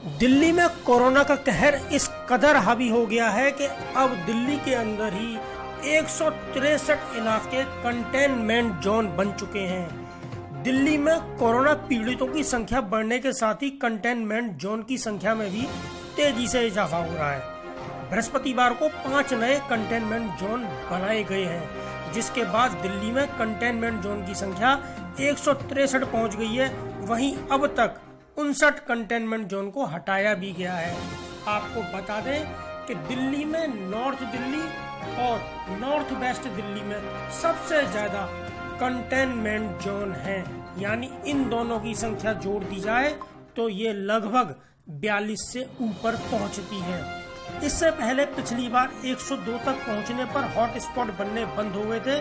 दिल्ली में कोरोना का कहर इस कदर हावी हो गया है कि अब दिल्ली के अंदर ही 163 इलाके कंटेनमेंट जोन बन चुके हैं। दिल्ली में कोरोना पीड़ितों की संख्या बढ़ने के साथ ही कंटेनमेंट जोन की संख्या में भी तेजी से इजाफा हो रहा है। बृहस्पतिवार को 5 नए कंटेनमेंट जोन बनाए गए हैं, जिसके बाद दिल्ली में कंटेनमेंट जोन की संख्या 163 पहुंच गई है। वहीं अब तक 59 कंटेनमेंट जोन को हटाया भी गया है। आपको बता दें कि दिल्ली में नॉर्थ दिल्ली और नॉर्थ वेस्ट दिल्ली में सबसे ज्यादा कंटेनमेंट जोन है, यानी इन दोनों की संख्या जोड़ दी जाए तो ये लगभग 42 से ऊपर पहुंचती है। इससे पहले पिछली बार 102 तक पहुंचने पर हॉट स्पॉट बनने बंद हो गए थे,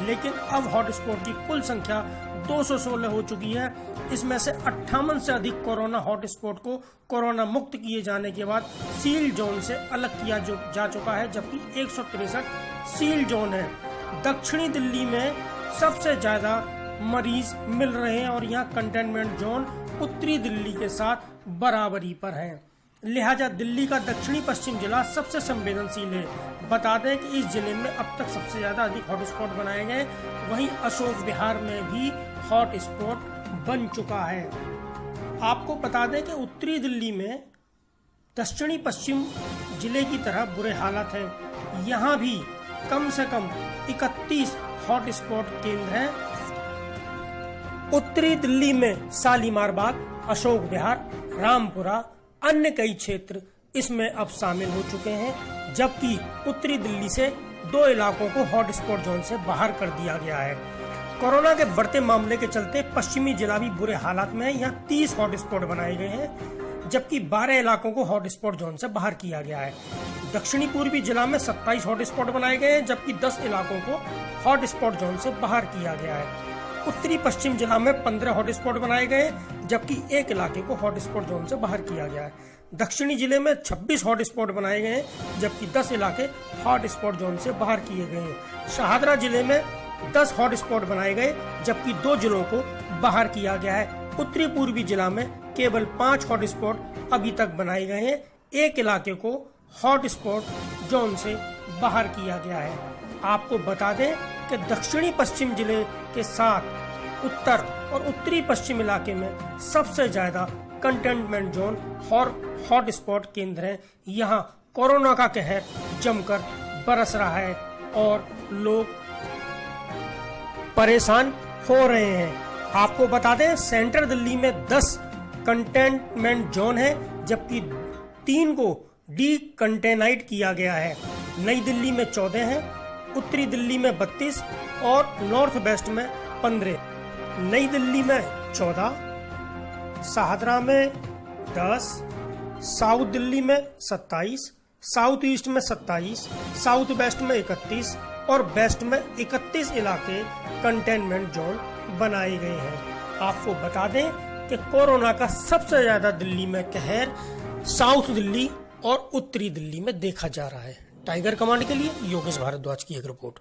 लेकिन अब हॉट स्पॉट की कुल संख्या 216 हो चुकी है। इसमें से 58 से अधिक कोरोना हॉट स्पॉट को कोरोना मुक्त किए जाने के बाद सील जोन से अलग किया जा चुका है, जबकि 163 सील जोन है। दक्षिणी दिल्ली में सबसे ज्यादा मरीज मिल रहे हैं और यहाँ कंटेनमेंट जोन उत्तरी दिल्ली के साथ बराबरी पर है। लिहाजा दिल्ली का दक्षिणी पश्चिम जिला सबसे संवेदनशील है। बता दें कि इस जिले में अब तक सबसे ज्यादा अधिक हॉट स्पॉट बनाए गए। वहीं अशोक विहार में भी हॉट स्पॉट बन चुका है। आपको बता दें कि उत्तरी दिल्ली में दक्षिणी पश्चिम जिले की तरह बुरे हालात हैं। यहाँ भी कम से कम 31 हॉट स्पॉट केंद्र हैं। उत्तरी दिल्ली में शालीमार बाग, अशोक विहार, रामपुरा, अन्य कई क्षेत्र इसमें अब शामिल हो चुके हैं, जबकि उत्तरी दिल्ली से 2 इलाकों को हॉट स्पॉट जोन से बाहर कर दिया गया है। कोरोना के बढ़ते मामले के चलते पश्चिमी जिला भी बुरे हालात में है। यहाँ 30 हॉट स्पॉट बनाए गए हैं, जबकि 12 इलाकों को हॉट स्पॉट जोन से बाहर किया गया है। दक्षिणी पूर्वी जिला में 27 हॉट स्पॉट बनाए गए हैं, जबकि 10 इलाकों को हॉट स्पॉट जोन से बाहर किया गया है। उत्तरी पश्चिम जिला में 15 हॉट स्पॉट बनाए गए, जबकि 1 इलाके को हॉट स्पॉट जोन से बाहर किया गया है। दक्षिणी जिले में 26 हॉट स्पॉट बनाए गए, जबकि 10 इलाके हॉट स्पॉट जोन से बाहर किए गए हैं। शाहदरा जिले में 10 हॉट स्पॉट बनाए गए, जबकि 2 जिलों को बाहर किया गया है। उत्तरी पूर्वी जिला में केवल 5 हॉट स्पॉट अभी तक बनाए गए हैं। 1 इलाके को हॉट स्पॉट जोन से बाहर किया गया है। आपको बता दें कि दक्षिणी पश्चिम जिले के साथ उत्तर और उत्तरी पश्चिम इलाके में सबसे ज्यादा कंटेनमेंट जोन और हॉट स्पॉट केंद्र हैं। यहाँ कोरोना का कहर जमकर बरस रहा है और लोग परेशान हो रहे हैं। आपको बता दें सेंट्रल दिल्ली में 10 कंटेनमेंट जोन है, जबकि 3 को डी कंटेनाइट किया गया है। नई दिल्ली में 14 है, उत्तरी दिल्ली में 32 और नॉर्थ वेस्ट में 15। नई दिल्ली में 14, शाहदरा में 10, साउथ दिल्ली में 27, साउथ ईस्ट में 27, साउथ वेस्ट में 31 और वेस्ट में 31 इलाके कंटेनमेंट जोन बनाए गए हैं। आपको बता दें कि कोरोना का सबसे ज्यादा दिल्ली में कहर साउथ दिल्ली और उत्तरी दिल्ली में देखा जा रहा है। टाइगर कमांड के लिए योगेश भारद्वाज की एक रिपोर्ट।